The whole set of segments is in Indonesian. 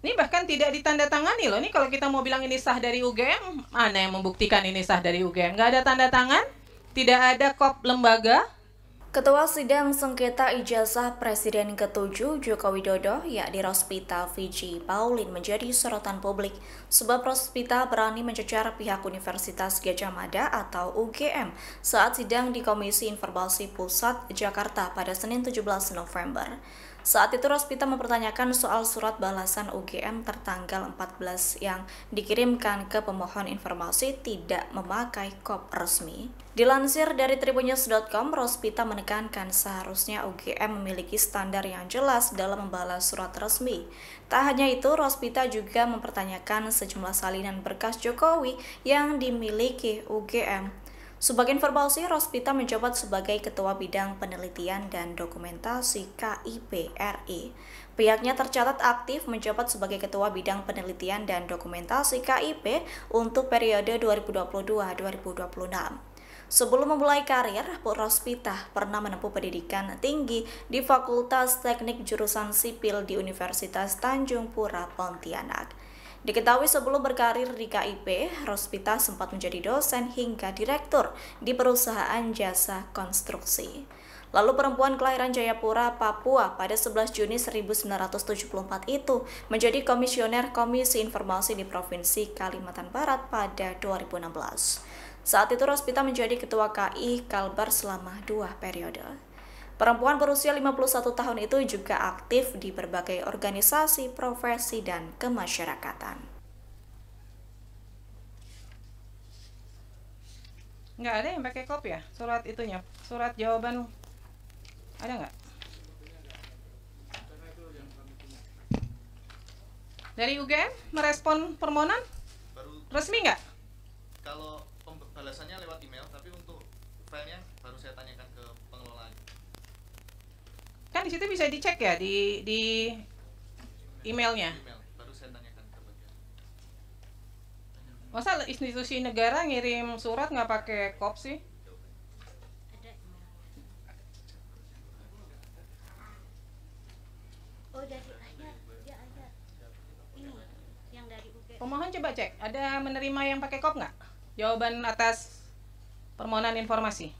Ini bahkan tidak ditandatangani loh. Ini kalau kita mau bilang ini sah dari UGM, mana yang membuktikan ini sah dari UGM? Nggak ada tanda tangan, tidak ada kop lembaga. Ketua Sidang Sengketa Ijazah Presiden ke-7 Joko Widodo, yakni Rospita Fiji Pauline menjadi sorotan publik sebab Rospita berani mencecar pihak Universitas Gadjah Mada atau UGM saat sidang di Komisi Informasi Pusat Jakarta pada Senin 17 November. Saat itu Rospita mempertanyakan soal surat balasan UGM tertanggal 14 yang dikirimkan ke pemohon informasi tidak memakai kop resmi. Dilansir dari tribunnews.com, Rospita menekankan seharusnya UGM memiliki standar yang jelas dalam membalas surat resmi. Tak hanya itu, Rospita juga mempertanyakan sejumlah salinan berkas Jokowi yang dimiliki UGM. Sebagai informasi, Rospita menjabat sebagai Ketua Bidang Penelitian dan Dokumentasi KIP RI. Pihaknya tercatat aktif menjabat sebagai Ketua Bidang Penelitian dan Dokumentasi KIP untuk periode 2022-2026. Sebelum memulai karir, Rospita pernah menempuh pendidikan tinggi di Fakultas Teknik Jurusan Sipil di Universitas Tanjung Pura, Pontianak. Diketahui sebelum berkarir di KIP, Rospita sempat menjadi dosen hingga direktur di perusahaan jasa konstruksi. Lalu perempuan kelahiran Jayapura, Papua pada 11 Juni 1974 itu menjadi komisioner Komisi Informasi di Provinsi Kalimantan Barat pada 2016. Saat itu Rospita menjadi Ketua KI Kalbar selama 2 periode. Perempuan berusia 51 tahun itu juga aktif di berbagai organisasi, profesi, dan kemasyarakatan. Nggak ada yang pakai kop ya? Surat itunya, surat jawaban ada nggak? Dari UGM merespon permohonan? Resmi nggak? Kalau pembalasannya lewat email, tapi untuk filenya baru saya tanyakan ke pengelola. Kan di situ bisa dicek ya di emailnya. Baru saya tanyakan ke bagian. Masa institusi negara ngirim surat nggak pakai kop sih? Oh, dari ayat, dia ayat ini yang dari UGM. Pemohon coba cek, ada menerima yang pakai kop nggak? Jawaban atas permohonan informasi.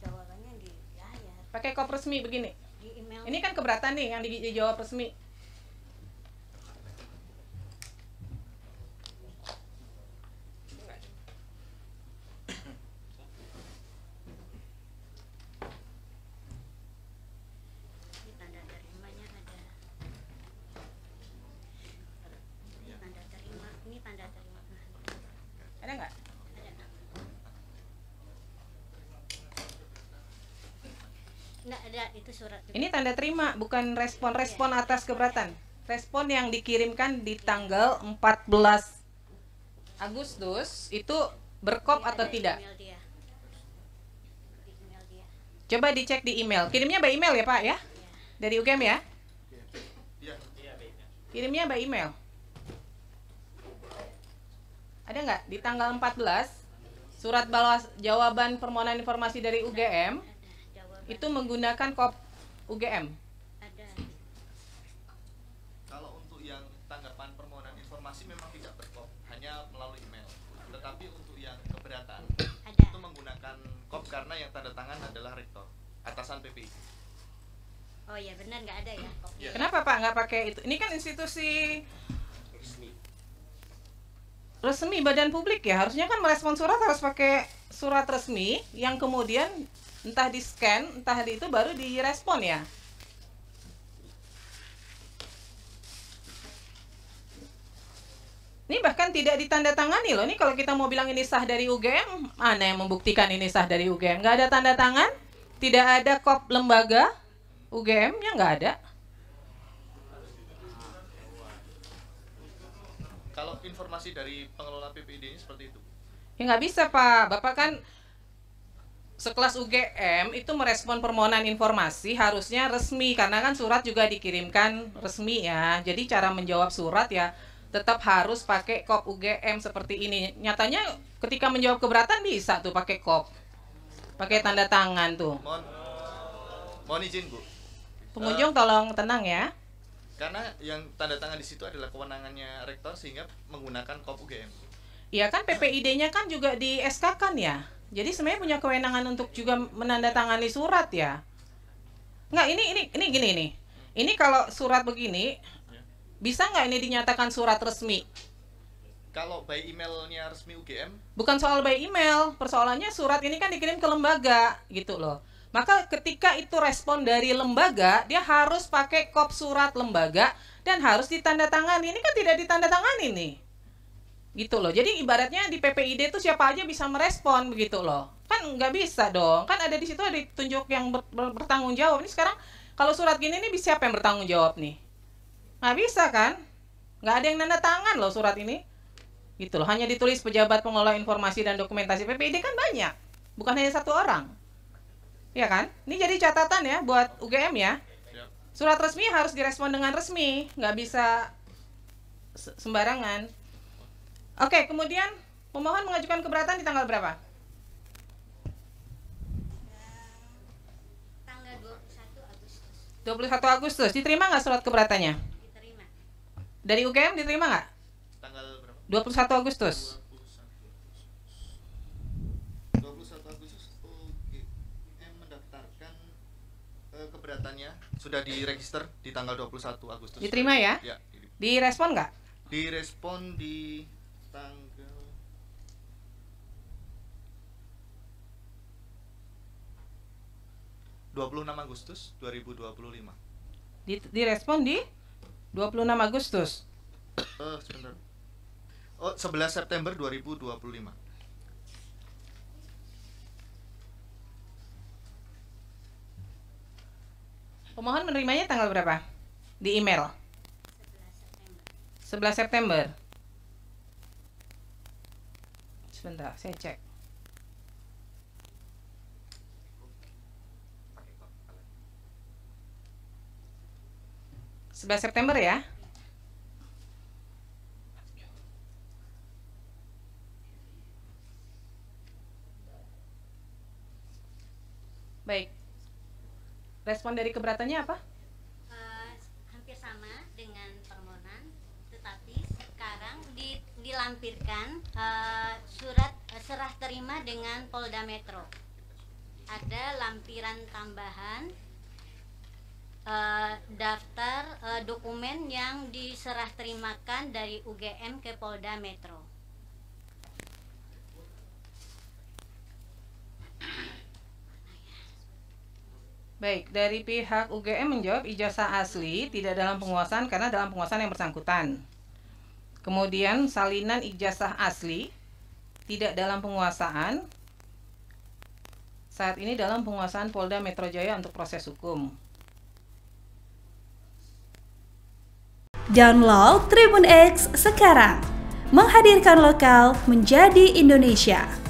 Jawabannya di ayat, Pakai kop resmi begini. di email. Ini kan keberatan nih yang dijawab resmi. Ini tanda terimanya ada. Ini tanda terima. Ini tanda terima. Ada nggak? Ada. Nggak ada, itu surat. Ini tanda terima, bukan respon atas keberatan. Respon yang dikirimkan di tanggal 14 Agustus itu berkop Ini atau ada tidak? Email dia. Di email dia. Coba dicek di email. Kirimnya by email ya Pak ya? Dari UGM ya? Iya. Kirimnya by email. Ada nggak di tanggal 14 surat balas jawaban permohonan informasi dari UGM Ada jawaban. itu menggunakan kop UGM? Ada. Kalau untuk yang tanggapan permohonan informasi memang tidak berkop, hanya melalui email. Tetapi untuk yang keberatan Ada. itu menggunakan kop karena yang tanda tangan adalah rektor, atasan PPI. Oh ya benar, nggak ada ya kopi. Iya. Kenapa Pak nggak pakai itu? Ini kan institusi resmi badan publik ya, harusnya kan merespon surat harus pakai surat resmi yang kemudian entah di scan, entah di itu baru direspon ya. Ini bahkan tidak ditandatangani loh. Ini kalau kita mau bilang ini sah dari UGM, mana yang membuktikan ini sah dari UGM? Nggak ada tanda tangan, tidak ada kop lembaga UGM-nya nggak ada. Kalau informasi dari pengelola PPID ini seperti itu. Ya nggak bisa Pak, Bapak kan sekelas UGM itu merespon permohonan informasi harusnya resmi karena kan surat juga dikirimkan resmi ya. Jadi cara menjawab surat ya tetap harus pakai kop UGM seperti ini. Nyatanya ketika menjawab keberatan bisa tuh pakai kop, pakai tanda tangan tuh. Mohon izin Bu. Pengunjung tolong tenang ya. Karena yang tanda tangan di situ adalah kewenangannya rektor sehingga menggunakan KOP UGM. Iya kan PPID-nya kan juga di SK-kan ya. Jadi sebenarnya punya kewenangan untuk juga menandatangani surat ya. Nggak, ini gini nih. Ini kalau surat begini, bisa nggak ini dinyatakan surat resmi? Kalau by emailnya resmi UGM? Bukan soal by email, persoalannya surat ini kan dikirim ke lembaga gitu loh. Maka ketika itu respon dari lembaga, dia harus pakai kop surat lembaga dan harus ditandatangani. Ini kan tidak ditandatangani nih. Gitu loh. Jadi ibaratnya di PPID itu siapa aja bisa merespon begitu loh. Kan nggak bisa dong. Kan ada di situ ada ditunjuk yang bertanggung jawab. Ini sekarang kalau surat gini nih siapa yang bertanggung jawab nih? Nggak bisa kan? Nggak ada yang nanda tangan loh surat ini. Gitu loh. Hanya ditulis pejabat pengelola informasi dan dokumentasi. PPID kan banyak. Bukan hanya satu orang. Ya kan? Ini jadi catatan ya buat UGM ya. Surat resmi harus direspon dengan resmi, nggak bisa sembarangan. Oke, kemudian pemohon mengajukan keberatan di tanggal berapa? Tanggal 21 Agustus. 21 Agustus. Diterima nggak surat keberatannya? Diterima. Dari UGM diterima nggak? Tanggal berapa? 21 Agustus. 21 Agustus UGM mendaftarkan keberatannya sudah diregister di tanggal 21 Agustus. Diterima ya? Ya. Direspon nggak? Direspon di tanggal 26 Agustus 2025. Direspon di 26 Agustus. Sebentar. Oh, 11 September 2025. Pemohon menerimanya tanggal berapa? Di email. 11 September. Sebentar, saya cek. September ya. Baik. Respon dari keberatannya apa? Hampir sama dengan permohonan, tetapi sekarang dilampirkan surat serah terima dengan Polda Metro. Ada lampiran tambahan daftar dokumen yang diserah terimakan dari UGM ke Polda Metro. Baik, dari pihak UGM menjawab ijazah asli tidak dalam penguasaan karena dalam penguasaan yang bersangkutan. Kemudian salinan ijazah asli tidak dalam penguasaan, saat ini dalam penguasaan Polda Metro Jaya untuk proses hukum. Download Tribun X sekarang, menghadirkan lokal menjadi Indonesia.